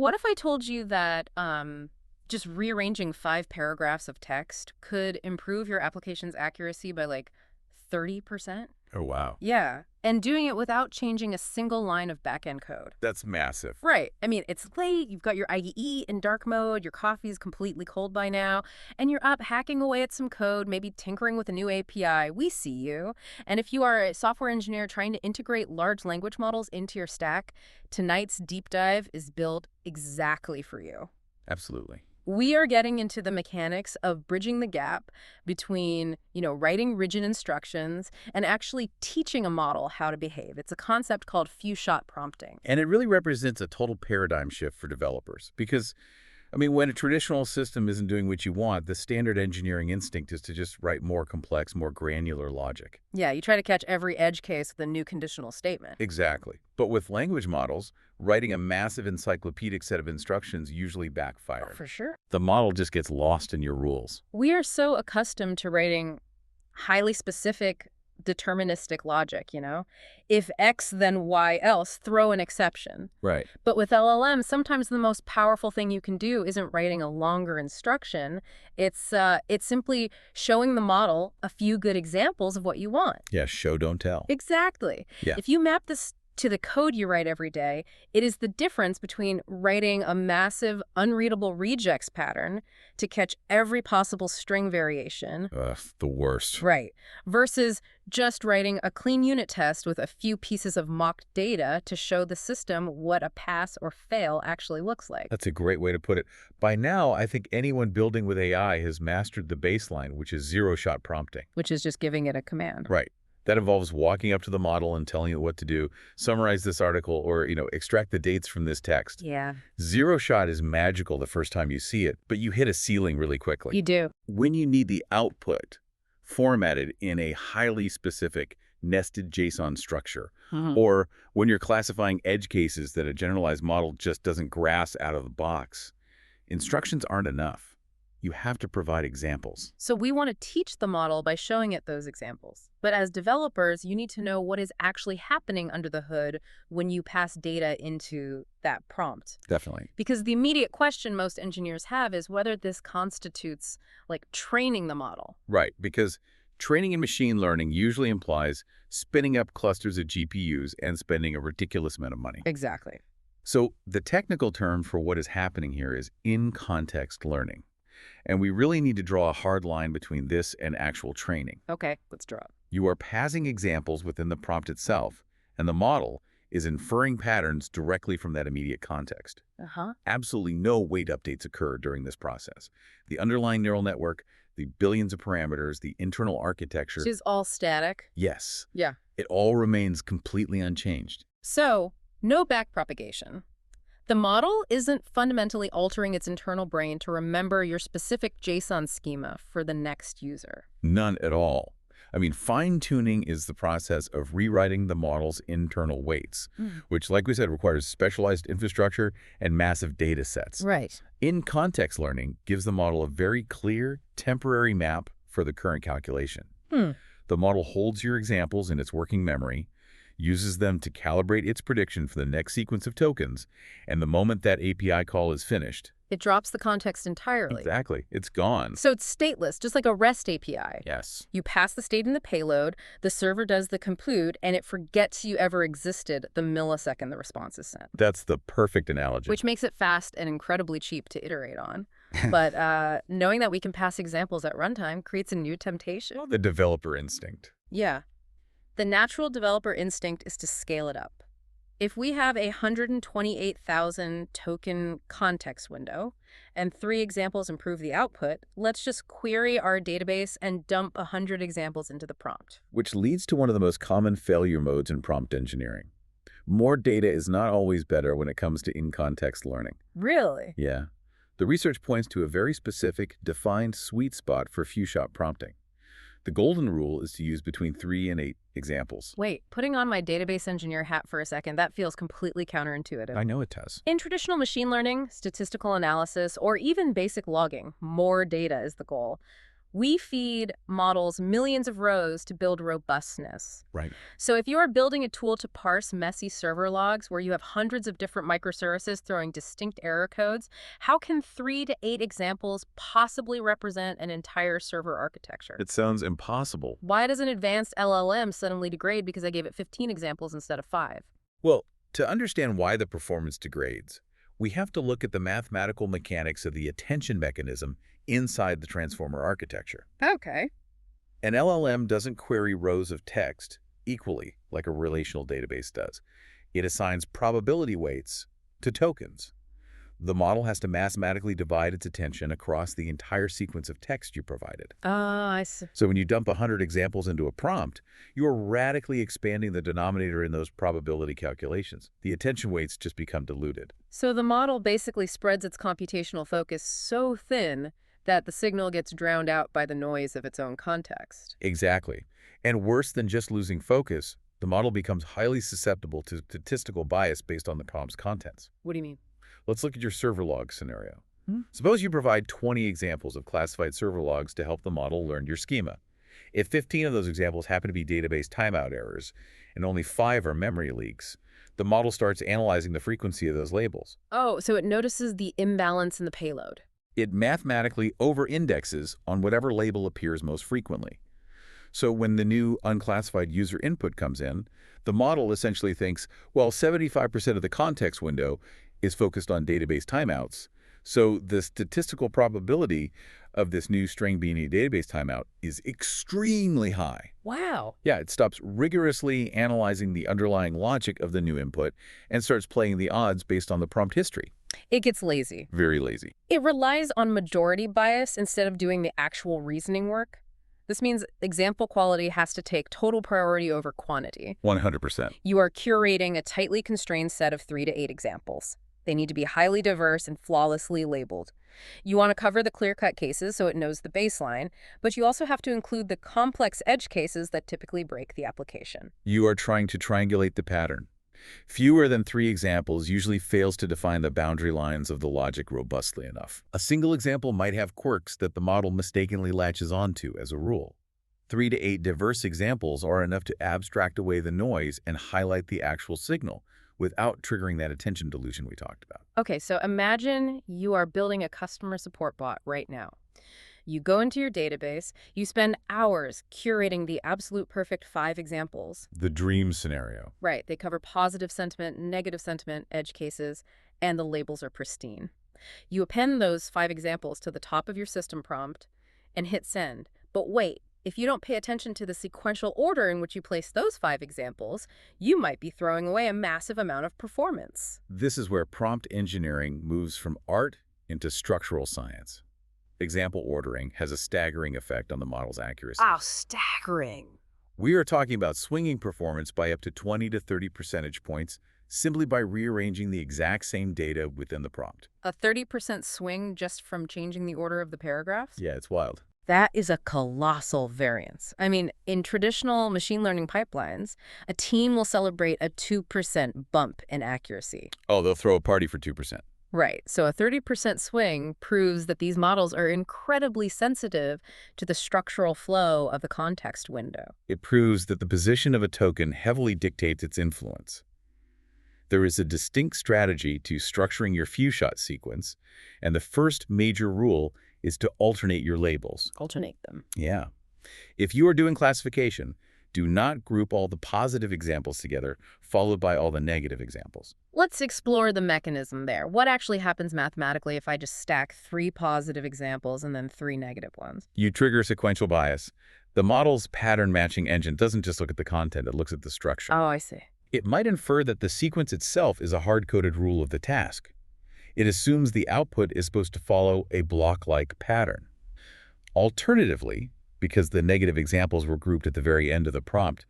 what if I told you that just rearranging 5 paragraphs of text could improve your application's accuracy by like 30%? Oh, wow. Yeah, and doing it without changing a single line of back-end code. That's massive. Right. I mean, it's late, you've got your IDE in dark mode, your coffee's completely cold by now, and you're up hacking away at some code, maybe tinkering with a new API. We see you. And if you are a software engineer trying to integrate large language models into your stack, tonight's deep dive is built exactly for you. Absolutely. We are getting into the mechanics of bridging the gap between, writing rigid instructions and actually teaching a model how to behave. It's a concept called FewShot prompting. And it really represents a total paradigm shift for developers because, when a traditional system isn't doing what you want, the standard engineering instinct is to just write more complex, more granular logic. Yeah, you try to catch every edge case with a new conditional statement. Exactly. But with language models, writing a massive encyclopedic set of instructions usually backfires. For sure. The model just gets lost in your rules. We are so accustomed to writing highly specific deterministic logic, If X, then Y else, throw an exception. Right. But with LLM, sometimes the most powerful thing you can do isn't writing a longer instruction. It's simply showing the model a few good examples of what you want. Yeah, show, don't tell. Exactly. Yeah. If you map this to the code you write every day, it is the difference between writing a massive, unreadable regex pattern to catch every possible string variation. The worst. Right. Versus just writing a clean unit test with a few pieces of mocked data to show the system what a pass or fail actually looks like. That's a great way to put it. By now, I think anyone building with AI has mastered the baseline, which is zero-shot prompting. Which is just giving it a command. Right. That involves walking up to the model and telling it what to do, summarize this article, or, extract the dates from this text. Yeah. Zero-shot is magical the first time you see it, but you hit a ceiling really quickly. You do. When you need the output formatted in a highly specific nested JSON structure, or when you're classifying edge cases that a generalized model just doesn't grasp out of the box, instructions aren't enough. You have to provide examples. So we want to teach the model by showing it those examples. But as developers, you need to know what is actually happening under the hood when you pass data into that prompt. Definitely. Because the immediate question most engineers have is whether this constitutes training the model. Right, because training in machine learning usually implies spinning up clusters of GPUs and spending a ridiculous amount of money. Exactly. So the technical term for what is happening here is in-context learning. And we really need to draw a hard line between this and actual training. Okay, let's draw it. You are passing examples within the prompt itself, and the model is inferring patterns directly from that immediate context. Absolutely no weight updates occur during this process. The underlying neural network, the billions of parameters, the internal architecture. Which is all static. Yes. Yeah. It all remains completely unchanged. So, no backpropagation. The model isn't fundamentally altering its internal brain to remember your specific JSON schema for the next user. None at all. Fine-tuning is the process of rewriting the model's internal weights, which, like we said, requires specialized infrastructure and massive data sets. Right. In-context learning gives the model a very clear, temporary map for the current calculation. The model holds your examples in its working memory, uses them to calibrate its prediction for the next sequence of tokens, and the moment that API call is finished, it drops the context entirely. Exactly. It's gone. So it's stateless, just like a REST API. Yes. You pass the state in the payload, the server does the compute, and it forgets you ever existed the millisecond the response is sent. That's the perfect analogy. Which makes it fast and incredibly cheap to iterate on. But knowing that we can pass examples at runtime creates a new temptation. The developer instinct. Yeah. The natural developer instinct is to scale it up. If we have a 128,000 token context window and 3 examples improve the output, let's just query our database and dump 100 examples into the prompt. Which leads to one of the most common failure modes in prompt engineering. More data is not always better when it comes to in-context learning. Really? Yeah. The research points to a very specific, defined sweet spot for FewShot prompting. The golden rule is to use between 3 and 8 examples. Wait, putting on my database engineer hat for a second, that feels completely counterintuitive. I know it does. In traditional machine learning, statistical analysis, or even basic logging, more data is the goal. We feed models millions of rows to build robustness. Right. So if you are building a tool to parse messy server logs where you have hundreds of different microservices throwing distinct error codes, how can 3 to 8 examples possibly represent an entire server architecture? It sounds impossible. Why does an advanced LLM suddenly degrade because I gave it 15 examples instead of 5? Well, to understand why the performance degrades, we have to look at the mathematical mechanics of the attention mechanism inside the transformer architecture. Okay. An LLM doesn't query rows of text equally like a relational database does. It assigns probability weights to tokens. The model has to mathematically divide its attention across the entire sequence of text you provided. Oh, I see. So when you dump 100 examples into a prompt, you are radically expanding the denominator in those probability calculations. The attention weights just become diluted. So the model basically spreads its computational focus so thin that the signal gets drowned out by the noise of its own context. Exactly. And worse than just losing focus, the model becomes highly susceptible to statistical bias based on the prompt's contents. What do you mean? Let's look at your server log scenario. Suppose you provide 20 examples of classified server logs to help the model learn your schema. If 15 of those examples happen to be database timeout errors and only 5 are memory leaks, the model starts analyzing the frequency of those labels. Oh, so it notices the imbalance in the payload. It mathematically over-indexes on whatever label appears most frequently. So when the new unclassified user input comes in, the model essentially thinks, well, 75% of the context window is focused on database timeouts, so the statistical probability of this new string being a database timeout is extremely high. Wow. Yeah, it stops rigorously analyzing the underlying logic of the new input and starts playing the odds based on the prompt history. It gets lazy. Very lazy. It relies on majority bias instead of doing the actual reasoning work. This means example quality has to take total priority over quantity. 100%. You are curating a tightly constrained set of 3 to 8 examples. They need to be highly diverse and flawlessly labeled. You want to cover the clear-cut cases so it knows the baseline, but you also have to include the complex edge cases that typically break the application. You are trying to triangulate the pattern. Fewer than 3 examples usually fails to define the boundary lines of the logic robustly enough. A single example might have quirks that the model mistakenly latches onto as a rule. 3 to 8 diverse examples are enough to abstract away the noise and highlight the actual signal without triggering that attention delusion we talked about. Okay, so imagine you are building a customer support bot right now. You go into your database, you spend hours curating the absolute perfect 5 examples. The dream scenario. Right, they cover positive sentiment, negative sentiment, edge cases, and the labels are pristine. You append those 5 examples to the top of your system prompt and hit send. But wait, if you don't pay attention to the sequential order in which you place those 5 examples, you might be throwing away a massive amount of performance. This is where prompt engineering moves from art into structural science. Example ordering has a staggering effect on the model's accuracy. Oh, staggering. We are talking about swinging performance by up to 20 to 30 percentage points simply by rearranging the exact same data within the prompt. A 30% swing just from changing the order of the paragraphs? Yeah, it's wild. That is a colossal variance. I mean, in traditional machine learning pipelines, a team will celebrate a 2% bump in accuracy. Oh, they'll throw a party for 2%. Right. So a 30% swing proves that these models are incredibly sensitive to the structural flow of the context window. It proves that the position of a token heavily dictates its influence. There is a distinct strategy to structuring your FewShot sequence, and the first major rule is to alternate your labels. Alternate them. Yeah. If you are doing classification, do not group all the positive examples together, followed by all the negative examples. Let's explore the mechanism there. What actually happens mathematically if I just stack 3 positive examples and then 3 negative ones? You trigger sequential bias. The model's pattern matching engine doesn't just look at the content, it looks at the structure. Oh, I see. It might infer that the sequence itself is a hard-coded rule of the task. It assumes the output is supposed to follow a block-like pattern. Alternatively, because the negative examples were grouped at the very end of the prompt,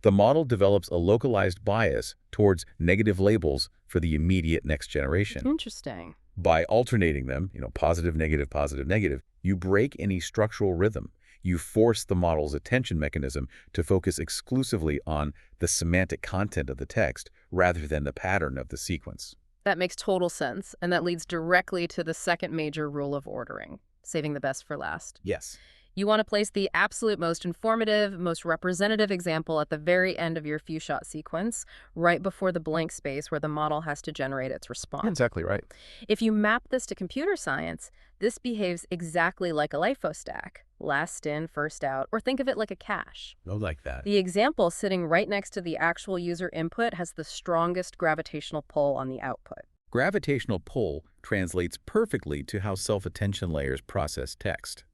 the model develops a localized bias towards negative labels for the immediate next generation. Interesting. By alternating them, positive, negative, you break any structural rhythm. You force the model's attention mechanism to focus exclusively on the semantic content of the text rather than the pattern of the sequence. That makes total sense, and that leads directly to the second major rule of ordering, saving the best for last. Yes. You want to place the absolute most informative, most representative example at the very end of your FewShot sequence, right before the blank space where the model has to generate its response. Exactly right. If you map this to computer science, this behaves exactly like a LIFO stack, last in, first out, or think of it like a cache. Oh, like that. The example sitting right next to the actual user input has the strongest gravitational pull on the output. Gravitational pull translates perfectly to how self-attention layers process text.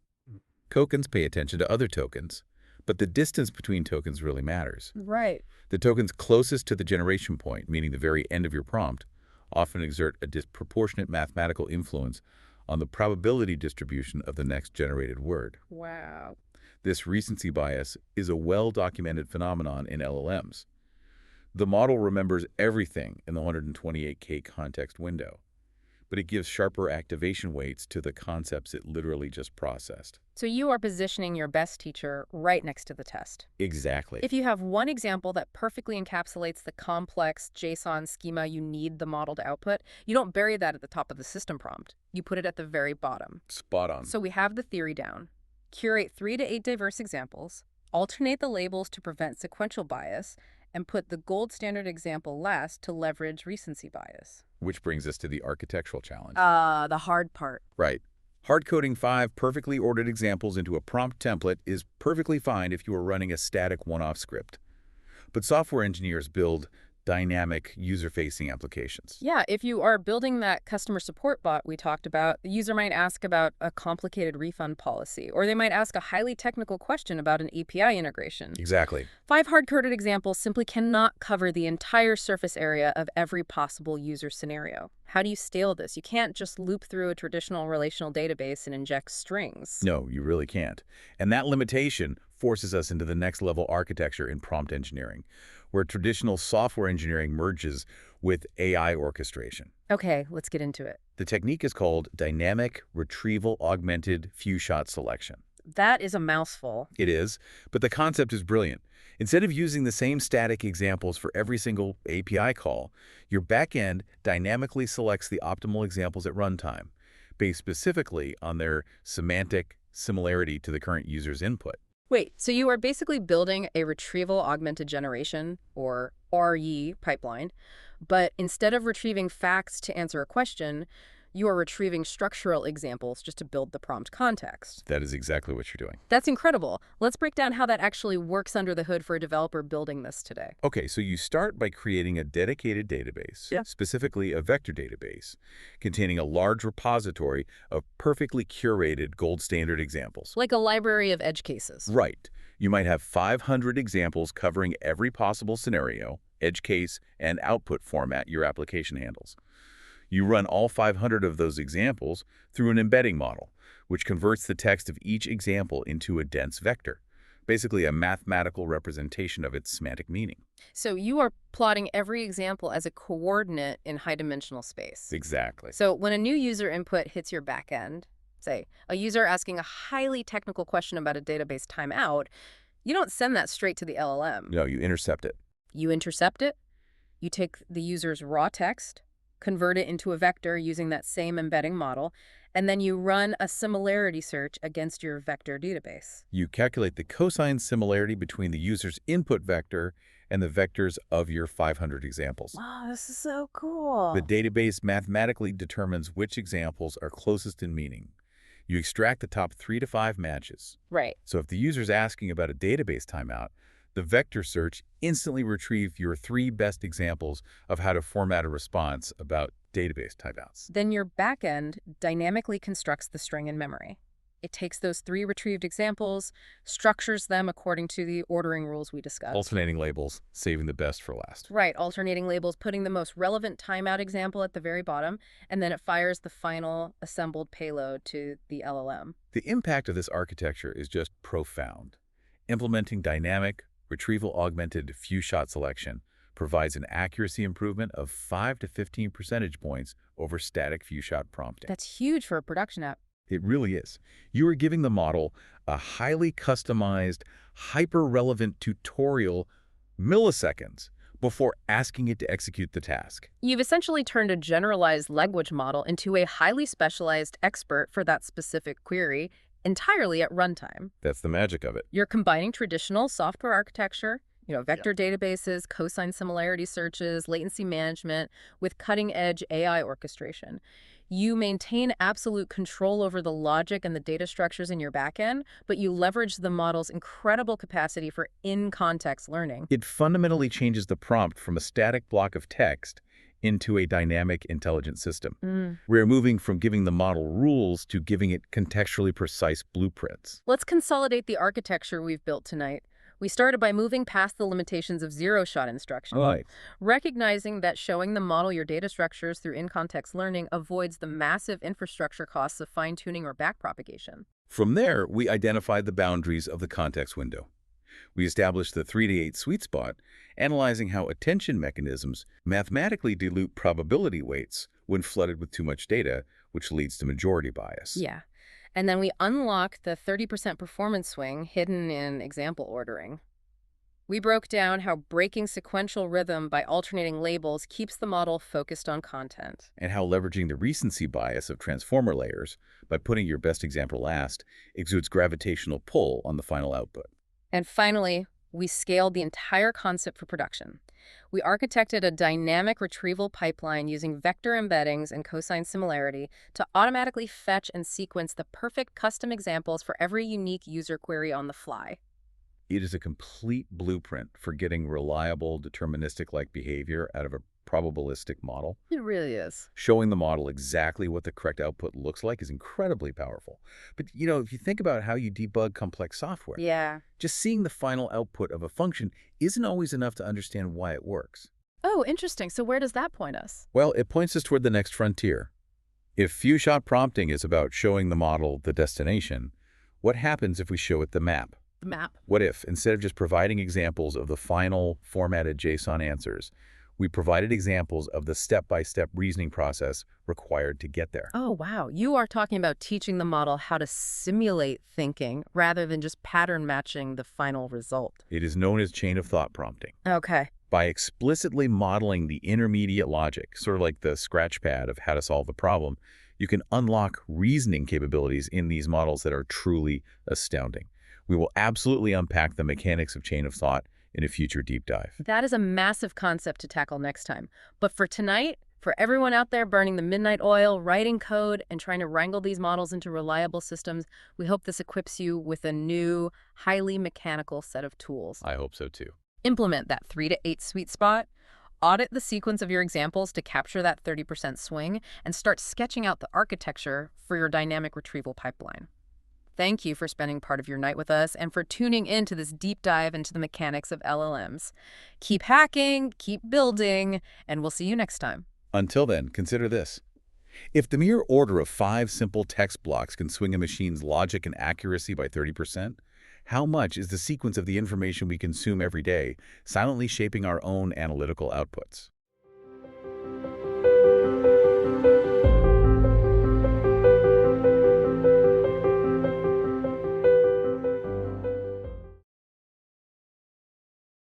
Tokens pay attention to other tokens, but the distance between tokens really matters. Right. The tokens closest to the generation point, meaning the very end of your prompt, often exert a disproportionate mathematical influence on the probability distribution of the next generated word. Wow. This recency bias is a well-documented phenomenon in LLMs. The model remembers everything in the 128K context window, but it gives sharper activation weights to the concepts it literally just processed. So you are positioning your best teacher right next to the test. Exactly. If you have one example that perfectly encapsulates the complex JSON schema you need the model to output, you don't bury that at the top of the system prompt. You put it at the very bottom. Spot on. So we have the theory down. Curate 3 to 8 diverse examples, alternate the labels to prevent sequential bias, and put the gold standard example last to leverage recency bias. Which brings us to the architectural challenge. The hard part. Right. Hard-coding 5 perfectly ordered examples into a prompt template is perfectly fine if you are running a static one-off script. But software engineers build dynamic user-facing applications. Yeah, if you are building that customer support bot we talked about, the user might ask about a complicated refund policy, or they might ask a highly technical question about an API integration. Exactly. 5 hard-coded examples simply cannot cover the entire surface area of every possible user scenario. How do you scale this? You can't just loop through a traditional relational database and inject strings. No, you really can't. And that limitation forces us into the next level architecture in prompt engineering, where traditional software engineering merges with AI orchestration. Okay, let's get into it. The technique is called dynamic retrieval augmented few-shot selection. That is a mouthful. It is, but the concept is brilliant. Instead of using the same static examples for every single API call, your backend dynamically selects the optimal examples at runtime, based specifically on their semantic similarity to the current user's input. Wait, so you are basically building a retrieval augmented generation, or RE, pipeline, but instead of retrieving facts to answer a question, you are retrieving structural examples just to build the prompt context. That is exactly what you're doing. That's incredible. Let's break down how that actually works under the hood for a developer building this today. Okay, so you start by creating a dedicated database, specifically a vector database, containing a large repository of perfectly curated gold standard examples. Like a library of edge cases. Right. You might have 500 examples covering every possible scenario, edge case, and output format your application handles. You run all 500 of those examples through an embedding model, which converts the text of each example into a dense vector, basically a mathematical representation of its semantic meaning. So you are plotting every example as a coordinate in high-dimensional space. Exactly. So when a new user input hits your backend, say, a user asking a highly technical question about a database timeout, you don't send that straight to the LLM. No, you intercept it. You intercept it, you take the user's raw text, convert it into a vector using that same embedding model, and then you run a similarity search against your vector database. You calculate the cosine similarity between the user's input vector and the vectors of your 500 examples. Wow, this is so cool. The database mathematically determines which examples are closest in meaning. You extract the top 3 to 5 matches. Right. So if the user's asking about a database timeout, the vector search instantly retrieves your 3 best examples of how to format a response about database timeouts. Then your backend dynamically constructs the string in memory. It takes those 3 retrieved examples, structures them according to the ordering rules we discussed. Alternating labels, saving the best for last. Right, alternating labels, putting the most relevant timeout example at the very bottom, and then it fires the final assembled payload to the LLM. The impact of this architecture is just profound. Implementing dynamic, retrieval-augmented few-shot selection provides an accuracy improvement of 5 to 15 percentage points over static few-shot prompting. That's huge for a production app. It really is. You are giving the model a highly customized, hyper-relevant tutorial milliseconds before asking it to execute the task. You've essentially turned a generalized language model into a highly specialized expert for that specific query entirely at runtime. That's the magic of it. You're combining traditional software architecture, vector databases, cosine similarity searches, latency management, with cutting-edge AI orchestration. You maintain absolute control over the logic and the data structures in your backend, but you leverage the model's incredible capacity for in-context learning. It fundamentally changes the prompt from a static block of text into a dynamic, intelligent system. We're moving from giving the model rules to giving it contextually precise blueprints. Let's consolidate the architecture we've built tonight. We started by moving past the limitations of zero-shot instruction, Right. recognizing that showing the model your data structures through in-context learning avoids the massive infrastructure costs of fine-tuning or backpropagation. From there, we identified the boundaries of the context window. We established the 3 to 8 sweet spot, analyzing how attention mechanisms mathematically dilute probability weights when flooded with too much data, which leads to majority bias. Yeah. And then we unlock the 30% performance swing hidden in example ordering. We broke down how breaking sequential rhythm by alternating labels keeps the model focused on content. And how leveraging the recency bias of transformer layers by putting your best example last exudes gravitational pull on the final output. And finally, we scaled the entire concept for production. We architected a dynamic retrieval pipeline using vector embeddings and cosine similarity to automatically fetch and sequence the perfect custom examples for every unique user query on the fly. It is a complete blueprint for getting reliable, deterministic-like behavior out of a probabilistic model. It really is. Showing the model exactly what the correct output looks like is incredibly powerful. But, if you think about how you debug complex software, Yeah. just seeing the final output of a function isn't always enough to understand why it works. Oh, interesting. So where does that point us? Well, it points us toward the next frontier. If FewShot prompting is about showing the model the destination, what happens if we show it the map? The map. What if, instead of just providing examples of the final formatted JSON answers, we provided examples of the step-by-step reasoning process required to get there? Oh, wow. You are talking about teaching the model how to simulate thinking rather than just pattern matching the final result. It is known as chain of thought prompting. Okay. By explicitly modeling the intermediate logic, sort of like the scratchpad of how to solve a problem, you can unlock reasoning capabilities in these models that are truly astounding. We will absolutely unpack the mechanics of chain of thought in a future deep dive. That is a massive concept to tackle next time. But for tonight, for everyone out there burning the midnight oil, writing code, and trying to wrangle these models into reliable systems, we hope this equips you with a new, highly mechanical set of tools. I hope so too. Implement that 3 to 8 sweet spot, audit the sequence of your examples to capture that 30% swing, and start sketching out the architecture for your dynamic retrieval pipeline. Thank you for spending part of your night with us and for tuning into this deep dive into the mechanics of LLMs. Keep hacking, keep building, and we'll see you next time. Until then, consider this. If the mere order of 5 simple text blocks can swing a machine's logic and accuracy by 30%, how much is the sequence of the information we consume every day silently shaping our own analytical outputs?